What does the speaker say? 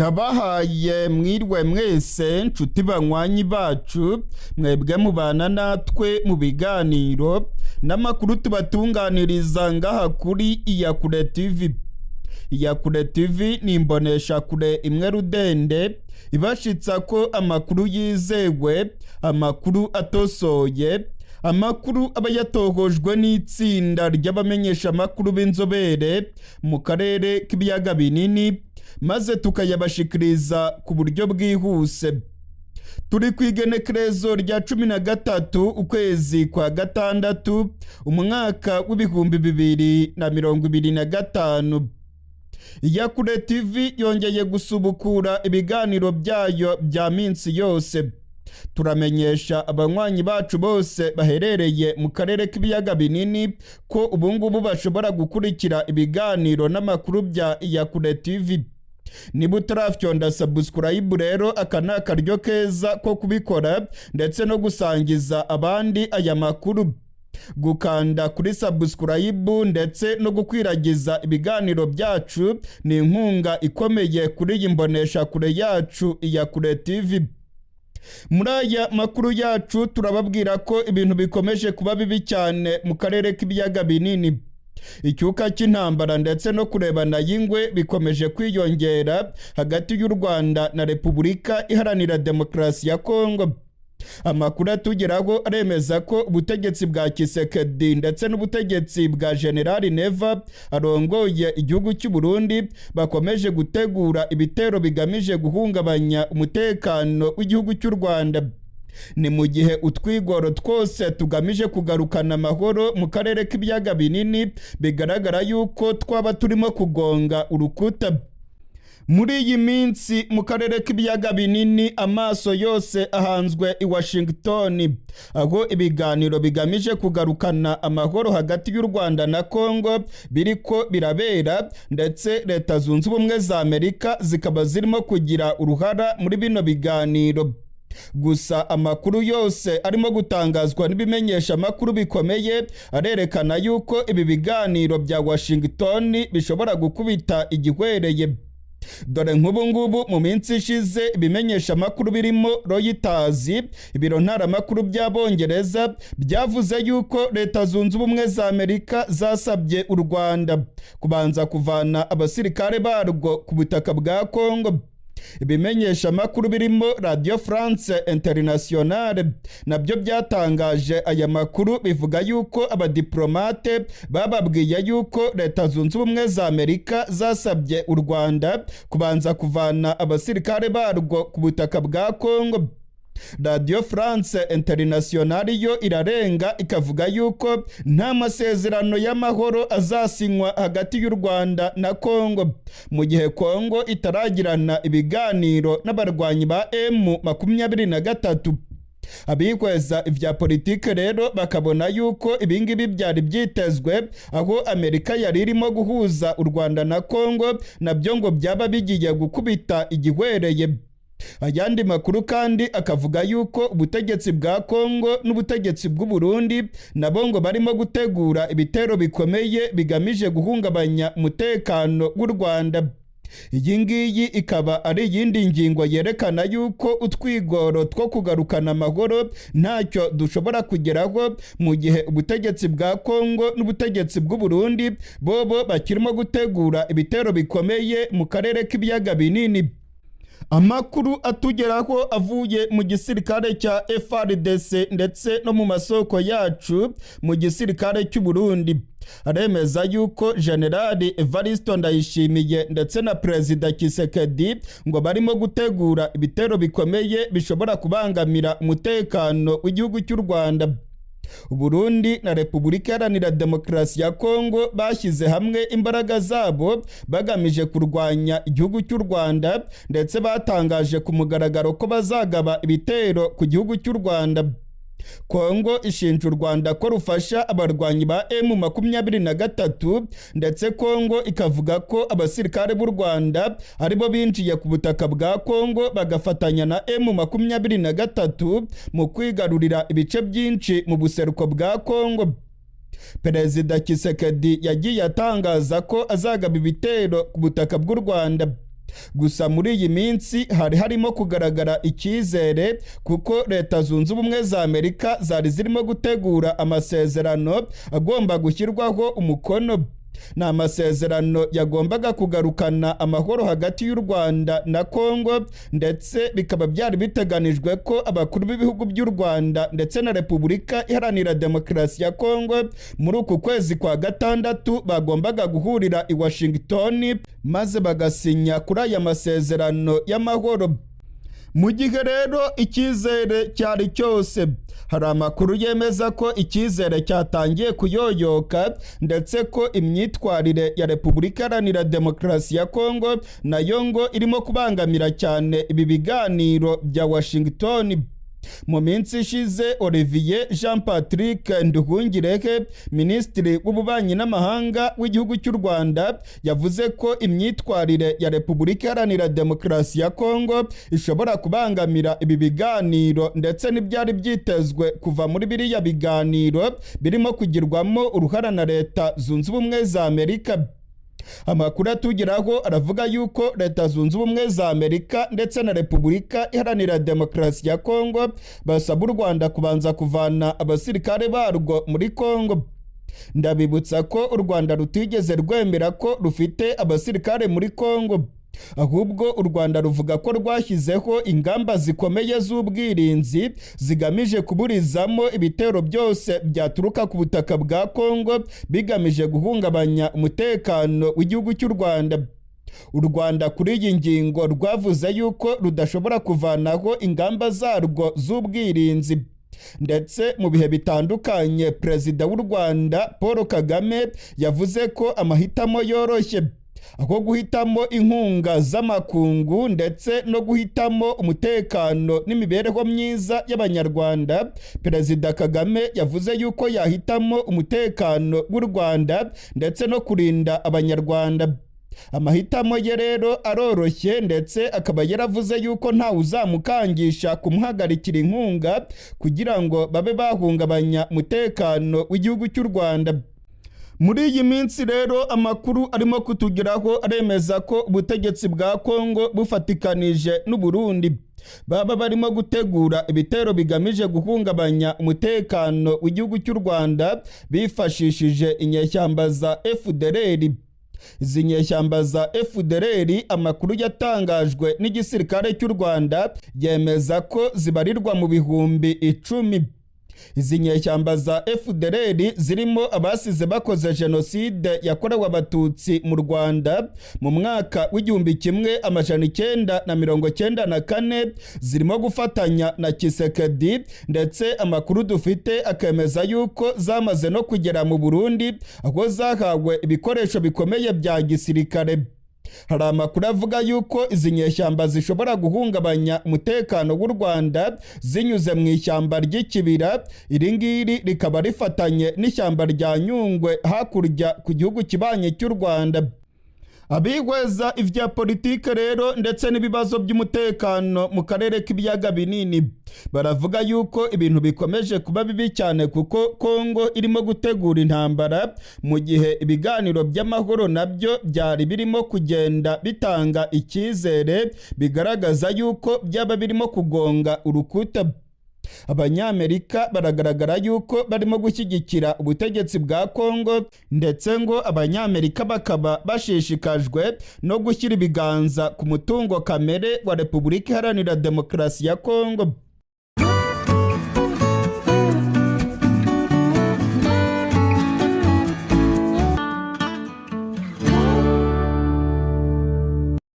ndabahaye mwirwe mwese nshuti banywanyi bacu mwebwe mubana natwe mu biganiro n'amakuru tubatunganiriza ngaha kuri Iyakure TV. Iyakure TV ni imbonesha kure imwe rudende ibashitsa ko amakuru yizewe, amakuru atosoye, amakuru aba yatohojwe n'itsinda ry'abamenyesha amakuru b'inzobere mu karere k'ibiyaga binini, maze tukayabashikiriza ku buryo bwihuse. Turi kwigenekerezo rya 13 ukwezi kwa gatandatu umwaka w'ibihumbi 2025. Iyakure TV yongeye gusubukura ibiganiro byayo bya minsi yose. Turamenyesha abanywanyi bacu bose baherereye mu karere k'ibiyaga binini ko ubungubu bashobora gukurikira ibiganiro n'amakuru bya Iyakure TV. Niba utarafyonda subscribe rero aka ni akaryo keza ko kubikora ndetse no gusangiza abandi aya makuru. Gukanda kuri subscribe ndetse no gukwiragiza ibiganiro byacu ni inkunga ikomeye kuri iyi mbonesha kure yacu Iyakure TV. Muri aya makuru yacu turababwira ko ibintu bikomeje kuba bibi cyane mu karere k'ibiyaga binini. Icyuka cy'intambara ndetse no kurebana y'ingwe bikomeje kwiyongera hagati y'u Rwanda na Repubulika Iharanira Demokarasi ya Congo. Amakuru atugeraho aremeza ko ubutegetsi bwa Tshisekedi ndetse n'ubutegetsi bwa General Neva arongoye igihugu cy'u Burundi bakomeje gutegura ibitero bigamije guhungabanya umutekano w'igihugu cy'u Rwanda. Ni mu gihe utwigoro twose tugamije kugarukana amahoro mu karere k'ibiyaga binini bigaragara yuko twaba turimo kugonga urukuta. Muri iyi minsi mu karere k'ibiyaga binini amaso yose ahanzwe i Washington, aho ibiganiro bigamije kugarukana amahoro hagati y'u Rwanda na Congo biriko birabera, ndetse Leta Zunze Ubumwe za Amerika zikaba zirimo kugira uruhara muri bino biganiro. Gusa amakuru yose arimo gutangazwa n'ibimenyesha amakuru bikomeye arerekana yuko ibi biganiro bya Washington bishobora gukubita igihwereye. Dore nk'ubu ngubu mu minsi ishize ibimenyesha amakuru birimo Reuters, ibiro ntaramakuru by'Abongereza byavuze yuko Leta Zunze Ubumwe za Amerika zasabye u Rwanda kubanza kuvana abasirikare barwo ku butaka bwa Congo. Ibimenyesha amakuru birimo Radio France Internationale nabyo byatangaje aya makuru bivuga yuko abadiplomate bababwiye yuko Leta Zunze Ubumwe za Amerika zasabye u Rwanda kubanza kuvana abasirikare barwo ku butaka bwa Congo. Radio France Internationale yo irarenga ikavuga yuko nta masezerano y'amahoro azasinywa hagati y'u Rwanda na Congo mu gihe Congo itaragirana ibiganiro n'abarwanyi ba M23. Abikweza ivya politike rero bakabona yuko ibingibi byari byitezwe, aho Amerika yari irimo guhuza u Rwanda na Congo nabyo ngo byaba bigiye gukubita igihwereye. Ayandi makuru kandi akavuga yuko ubutegetsi bwa Congo n'ubutegetsi bw'u Burundi nabo ngo barimo gutegura ibitero bikomeye bigamije guhungabanya umutekano w'u Rwanda. Iyi ngiyi ikaba ari iyindi ngingo yerekana yuko utwigoro two kugarukana amahoro ntacyo dushobora kugeraho, mu gihe ubutegetsi bwa Congo n'ubutegetsi bw'u Burundi bobo bakirimo gutegura ibitero bikomeye mu karere k'ibiyaga binini. Amakuru atugeraho avuye mu gisirikare cya FARDC ndetse no mu masoko yacu mu gisirikare cy'u Burundi aremeza yuko General Evariste Ndayishimiye ndetse na Perezida Tshisekedi ngo barimo gutegura ibitero bikomeye bishobora kubangamira umutekano w'igihugu cy'u Rwanda. Burundi na Repubulika Iharanira Demokarasi ya Congo bashyize hamwe imbaraga zabo bagamije kurwanya igihugu cy'u Rwanda, ndetse batangaje ku mugaragaro ko bazagaba ibitero ku gihugu cy'u Rwanda. Congo ishinja u Rwanda ko rufasha abarwanyi ba M23, ndetse Congo ikavuga ko abasirikare b'u Rwanda aribo binjiye ku butaka bwa Congo bagafatanya na M23 mu kwigarurira ibice byinshi mu buseruko bwa Congo. Perezida Tshisekedi yagiye atangaza ko azagaba ibitero ku butaka bw'u Rwanda. Gusa muri iyi minsi hari harimo kugaragara icyizere kuko Leta Zunze Ubumwe za Amerika zari zirimo gutegura amasezerano agomba gushyirwaho umukono. Ni amasezerano yagombaga kugarukana amahoro hagati y'u Rwanda na Congo, ndetse bikaba byari biteganijwe ko abakuru b'ibihugu by'u Rwanda ndetse na Repubulika Iharanira Demokarasi ya Congo muri uku kwezi kwa gatandatu bagombaga guhurira i Washington maze bagasinya kuri aya masezerano y'amahoro. Mu gihe rero icyizere cyari cyose, hari amakuru yemeza ko icyizere cyatangiye kuyoyoka ndetse ko imyitwarire ya Repubulika Iharanira Demokarasi ya Congo nayo ngo irimo kubangamira cyane ibi biganiro bya Washington. Mu minsi ishize Olivier Jean Patrick Nduhungirehe, Minisitiri w'Ububanyi n'Amahanga w'igihugu cy'u Rwanda, yavuze ko imyitwarire ya Repubulika Iharanira Demokarasi ya Congo ishobora kubangamira ibi biganiro ndetse n'ibyari byitezwe kuva muri biriya biganiro birimo kugirwamo uruhara na Leta Zunze Ubumwe za Amerika. Amakuru atugeraho aravuga yuko Leta Zunze Ubumwe za Amerika ndetse na Repubulika Iharanira Demokarasi ya Congo basaba u Rwanda kubanza kuvana abasirikare barwo muri Congo. Ndabibutsa ko u Rwanda rutigeze rwemera ko rufite abasirikare muri Congo, ahubwo u Rwanda ruvuga ko rwashyizeho ingamba zikomeye z'ubwirinzi zigamije kuburizamo ibitero byose byaturuka ku butaka bwa Congo bigamije guhungabanya umutekano w'igihugu cy'u Rwanda. U Rwanda kuri iyi ngingo rwavuze yuko rudashobora kuvanaho ingamba zarwo z'ubwirinzi. Ndetse mu bihe bitandukanye Perezida w'u Rwanda Paul Kagame yavuze ko amahitamo yoroshye aho guhitamo inkunga z'amakungu ndetse no guhitamo umutekano n'imibereho myiza y'Abanyarwanda, Perezida Kagame yavuze yuko yahitamo umutekano w'u Rwanda ndetse no kurinda Abanyarwanda. Amahitamo ye rero aroroshye ndetse akaba yaravuze yuko ntawe uzamukangisha kumuhagarikira inkunga kugira ngo babe bahungabanya umutekano w'igihugu cy'u Rwanda. Muri iyi minsi rero amakuru arimo kutugeraho aremeza ko ubutegetsi bwa Congo bufatikanije n'u Burundi baba barimo gutegura ibitero bigamije guhungabanya umutekano w'igihugu cy'u Rwanda bifashishije inyeshyamba za FDLR. Izi nyeshyamba za FDLR, amakuru yatangajwe n'igisirikare cy'u Rwanda yemeza ko zibarirwa mu bihumbi 10. Izi nyeshyamba za FDLR zirimo abasize bakoze jenoside yakorewe abatutsi mu Rwanda mu mwaka w'1994, zirimo gufatanya na Tshisekedi, ndetse amakuru dufite akemeza yuko zamaze no kugera mu Burundi aho zahawe ibikoresho bikomeye bya gisirikare. Hari amakuru avuga yuko izi nyeshyamba zishobora guhungabanya umutekano w'u Rwanda zinyuze mu ishyamba ry'ikibira. Iri ngiri rikaba rifatanye n'ishyamba rya Nyungwe hakurya ku gihugu kibanye cy'u Rwanda. Abihweza ivya politike rero ndetse n'ibibazo by'umutekano mu karere k'ibiyaga binini baravuga yuko ibintu bikomeje kuba bibi cyane kuko Congo irimo gutegura intambara mu gihe ibiganiro by'amahoro nabyo byari birimo kugenda bitanga icyizere bigaragaza yuko byaba birimo kugonga urukuta. Abanyamerika baragaragara yuko barimo gushyigikira ubutegetsi bwa Congo, ndetse ngo Abanyamerika bakaba bashishikajwe no gushyira ibiganza ku mutungo kamere wa Repubulika Iharanira Demokarasi ya Congo.